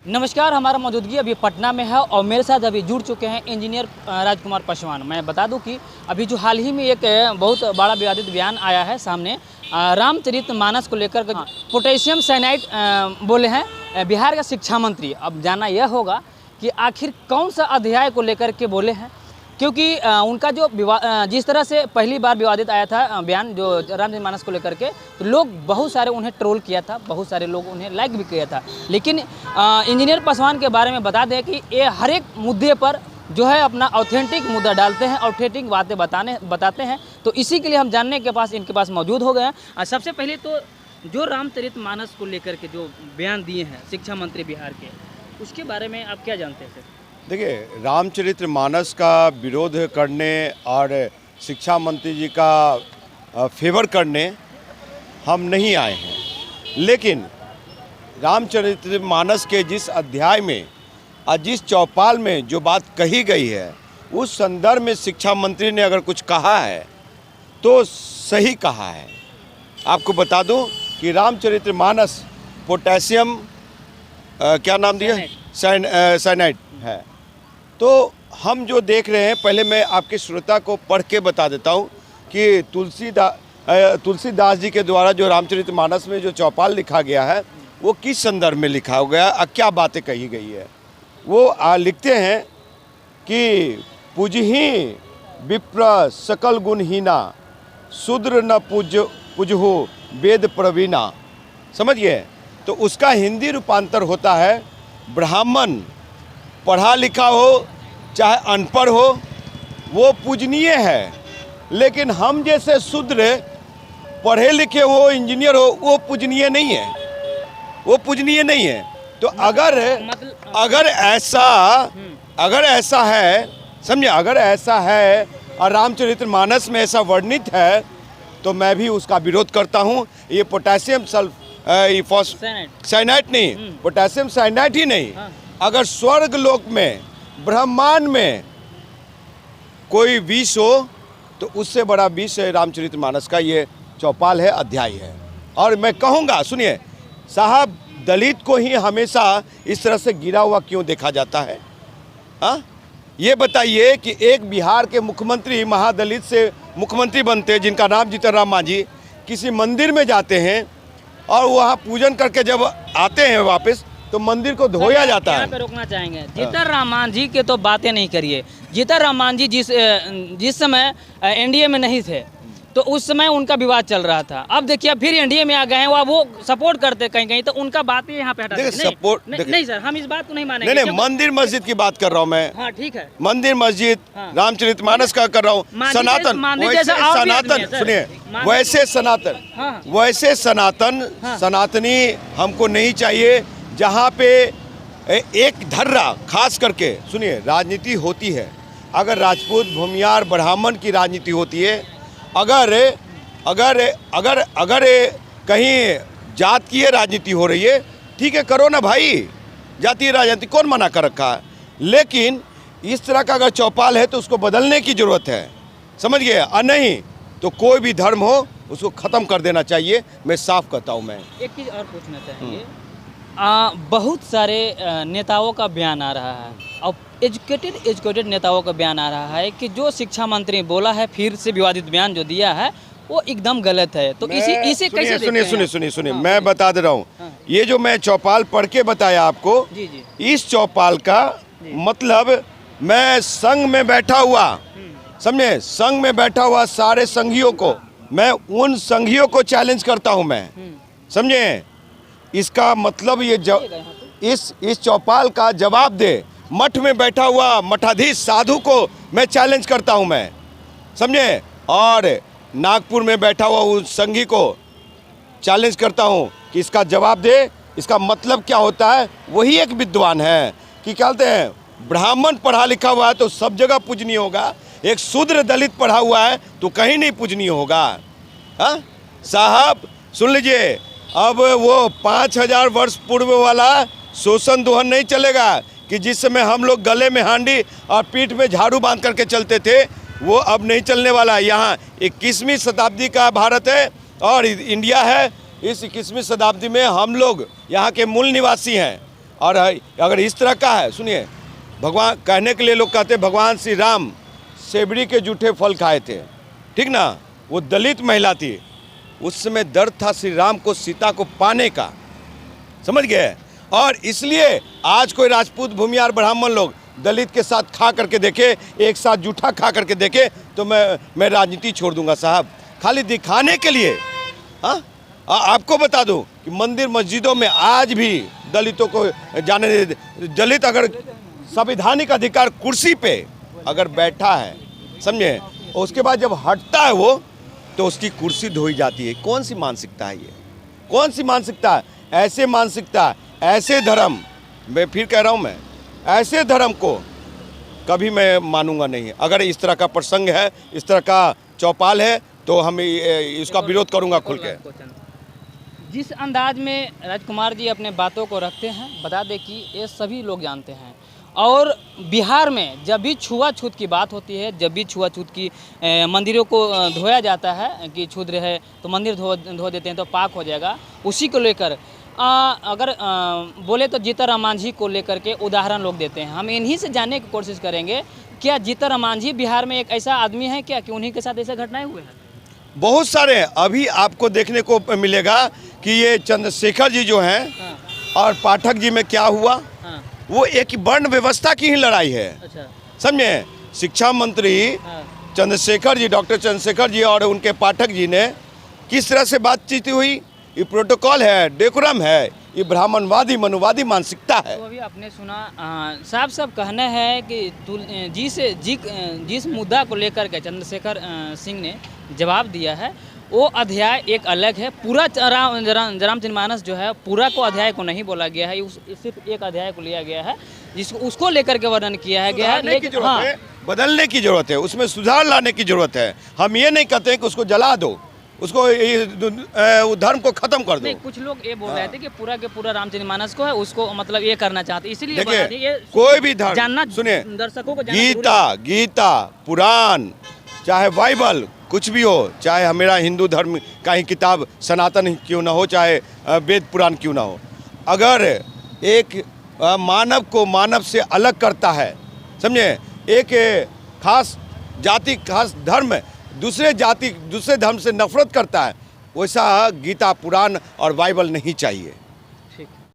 नमस्कार, हमारा मौजूदगी अभी पटना में है और मेरे साथ अभी जुड़ चुके हैं इंजीनियर राजकुमार पासवान। मैं बता दूं कि अभी जो हाल ही में एक बहुत बड़ा विवादित बयान आया है सामने, रामचरितमानस को लेकर पोटेशियम साइनाइड बोले हैं बिहार का शिक्षा मंत्री। अब जानना यह होगा कि आखिर कौन सा अध्याय को लेकर के बोले हैं, क्योंकि उनका जो जिस तरह से पहली बार विवादित आया था बयान जो रामचरितमानस को लेकर के, तो लोग बहुत सारे उन्हें ट्रोल किया था, बहुत सारे लोग उन्हें लाइक भी किया था। लेकिन इंजीनियर पासवान के बारे में बता दें कि ये हर एक मुद्दे पर जो है अपना ऑथेंटिक मुद्दा डालते हैं, ऑथेंटिक बातें बताते हैं। तो इसी के लिए हम जानने के पास इनके पास मौजूद हो गए हैं। सबसे पहले तो जो रामचरितमानस को लेकर के जो बयान दिए हैं शिक्षा मंत्री बिहार के, उसके बारे में आप क्या जानते हैं सर? देखिए, रामचरितमानस का विरोध करने और शिक्षा मंत्री जी का फेवर करने हम नहीं आए हैं, लेकिन रामचरितमानस के जिस अध्याय में और जिस चौपाल में जो बात कही गई है, उस संदर्भ में शिक्षा मंत्री ने अगर कुछ कहा है तो सही कहा है। आपको बता दूं कि रामचरितमानस पोटेशियम क्या नाम दिया, साइनाइड है। तो हम जो देख रहे हैं, पहले मैं आपके श्रोता को पढ़ के बता देता हूं कि तुलसीदास जी के द्वारा जो रामचरितमानस में जो चौपाल लिखा गया है वो किस संदर्भ में लिखा गया और क्या बातें कही गई है। वो लिखते हैं कि पूजहि विप्र सकल गुणहीना, शूद्र न पूजहु वेद प्रवीणा। समझिए, तो उसका हिंदी रूपांतर होता है, ब्राह्मण पढ़ा लिखा हो चाहे अनपढ़ हो वो पूजनीय है, लेकिन हम जैसे शूद्र पढ़े लिखे हो, इंजीनियर हो, वो पूजनीय नहीं है, वो पूजनीय नहीं है। तो अगर ऐसा है, समझे, अगर ऐसा है और रामचरितमानस में ऐसा वर्णित है तो मैं भी उसका विरोध करता हूँ। ये पोटेशियम साइनाइड नहीं, पोटेशियम साइनाइड ही नहीं, अगर स्वर्ग लोक में ब्रह्मांड में कोई विष हो तो उससे बड़ा विष रामचरितमानस का ये चौपाल है, अध्याय है। और मैं कहूँगा, सुनिए साहब, दलित को ही हमेशा इस तरह से गिरा हुआ क्यों देखा जाता है? ये बताइए कि एक बिहार के मुख्यमंत्री महादलित से मुख्यमंत्री बनते, जिनका नाम जीतन राम मांझी, किसी मंदिर में जाते हैं और वहाँ पूजन करके जब आते हैं वापस तो मंदिर को धोया जाता है। यहाँ पे रोकना चाहेंगे, जीतन राम मांझी के तो बातें नहीं करिए। जीतन राम मांझी जिस समय एनडीए में नहीं थे तो उस समय उनका विवाद चल रहा था। अब देखिए फिर एनडीए में आ गए हैं, वो सपोर्ट करते कहीं कहीं, तो उनका बातें यहाँ पे हटा नहीं सर, हम इस बात को नहीं मानेंगे। नहीं, मंदिर मस्जिद की बात कर रहा हूँ मैं। हाँ ठीक है, मंदिर मस्जिद, रामचरितमानस का कर रहा हूँ। सनातन सुनिए, वैसे सनातनी हमको नहीं चाहिए, जहाँ पे एक धर्रा, खास करके सुनिए, राजनीति होती है, अगर राजपूत भूमियार ब्राह्मण की राजनीति होती है, अगर कहीं जात की राजनीति हो रही है, ठीक है, करो ना भाई, जातीय राजनीति कौन मना कर रखा है। लेकिन इस तरह का अगर चौपाल है तो उसको बदलने की जरूरत है, समझ गए? और नहीं तो कोई भी धर्म हो उसको ख़त्म कर देना चाहिए, मैं साफ कहता हूँ। मैं एक चीज़ और पूछना चाहिए, बहुत सारे नेताओं का बयान आ रहा है और एजुकेटेड नेताओं का बयान आ रहा है कि जो शिक्षा मंत्री बोला है, फिर से विवादित बयान जो दिया है वो एकदम गलत है। तो इसे कैसे सुनिए, मैं बता दे रहा हूँ। ये जो मैं चौपाल पढ़ के बताया आपको, इस चौपाल का मतलब, मैं संघ में बैठा हुआ, समझे, संघ में बैठा हुआ सारे संघियों को, मैं उन संघियों को चैलेंज करता हूँ, मैं, समझे। इसका मतलब ये इस चौपाल का जवाब दे, मठ में बैठा हुआ मठाधीश साधु को मैं चैलेंज करता हूं, मैं, समझे। और नागपुर में बैठा हुआ उस संघी को चैलेंज करता हूं कि इसका जवाब दे, इसका मतलब क्या होता है। वही एक विद्वान है कि क्या कहते हैं, ब्राह्मण पढ़ा लिखा हुआ है तो सब जगह पूजनीय होगा, एक शूद्र दलित पढ़ा हुआ है तो कहीं नहीं पूजनीय होगा। हाँ साहब, सुन लीजिए, अब वो 5000 वर्ष पूर्व वाला शोषण दोहन नहीं चलेगा कि जिस समय हम लोग गले में हांडी और पीठ में झाड़ू बांध करके चलते थे, वो अब नहीं चलने वाला। यहाँ 21वीं शताब्दी का भारत है और इंडिया है। इस 21वीं शताब्दी में हम लोग यहाँ के मूल निवासी हैं, और अगर इस तरह का है, सुनिए, भगवान कहने के लिए लोग कहते हैं भगवान श्री राम सेबड़ी के जूठे फल खाए थे, ठीक ना। वो दलित महिला थी, उस समय दर्द था श्री राम को सीता को पाने का, समझ गए। और इसलिए आज कोई राजपूत भूमिहार ब्राह्मण लोग दलित के साथ खा करके देखे, एक साथ जूठा खा करके देखे, तो मैं राजनीति छोड़ दूंगा साहब, खाली दिखाने के लिए। हाँ, आपको बता दूं कि मंदिर मस्जिदों में आज भी दलितों को जाने, दलित अगर संवैधानिक अधिकार कुर्सी पे अगर बैठा है, समझे, उसके बाद जब हटता है वो, तो उसकी कुर्सी धोई जाती है। कौन सी मानसिकता है ये, कौन सी मानसिकता है? ऐसे मानसिकता, ऐसे धर्म, मैं फिर कह रहा हूँ, मैं ऐसे धर्म को कभी मैं मानूंगा नहीं। अगर इस तरह का प्रसंग है, इस तरह का चौपाल है, तो हम इसका विरोध करूंगा खुल के। जिस अंदाज में राजकुमार जी अपने बातों को रखते हैं, बता दें कि ये सभी लोग जानते हैं। और बिहार में जब भी छुआछूत की बात होती है, जब भी छुआछूत की मंदिरों को धोया जाता है कि क्षुद्र है तो मंदिर धो देते हैं तो पाक हो जाएगा, उसी को लेकर अगर बोले तो जीतन मांझी को लेकर के उदाहरण लोग देते हैं। हम इन्हीं से जानने की कोशिश करेंगे, क्या जीतन मांझी बिहार में एक ऐसा आदमी है क्या कि उन्हीं के साथ ऐसे घटनाएं हुए हैं? बहुत सारे अभी आपको देखने को मिलेगा कि ये चंद्रशेखर जी जो हैं, हाँ। और पाठक जी में क्या हुआ, हाँ। वो एक वर्ण व्यवस्था की ही लड़ाई है। अच्छा। समझे, शिक्षा मंत्री हाँ। चंद्रशेखर जी, डॉक्टर चंद्रशेखर जी और उनके पाठक जी ने किस तरह से बातचीत हुई, ये प्रोटोकॉल है, डेकोरम है, ये ब्राह्मणवादी मनुवादी मानसिकता है। तो अभी आपने सुना, साफ साफ कहना है कि जिस मुद्दा को लेकर के चंद्रशेखर सिंह ने जवाब दिया है, वो अध्याय एक अलग है। पूरा रामचरितमानस जो है, पूरा को अध्याय को नहीं बोला गया है, सिर्फ एक अध्याय को लिया गया है, जिसको उसको लेकर के वर्णन किया गया है। लेकिन हाँ, बदलने की जरूरत है, उसमें सुधार लाने की जरूरत है। हम ये नहीं कहते हैं कि उसको जला दो, उसको धर्म को खत्म कर दो। नहीं, कुछ लोग ये बोल रहे थे कि पूरा के पूरा रामचरितमानस को है, उसको मतलब ये करना चाहते, इसलिए देखिए, कोई भी धर्म जानना, सुनिए, दर्शकों को गीता, पुराण, चाहे बाइबल, कुछ भी हो, चाहे मेरा हिंदू धर्म का ही किताब सनातन क्यों ना हो, चाहे वेद पुराण क्यों ना हो, अगर एक मानव को मानव से अलग करता है, समझे, एक खास जाति, खास धर्म दूसरे धर्म से नफरत करता है, वैसा गीता, पुराण और बाइबल नहीं चाहिए।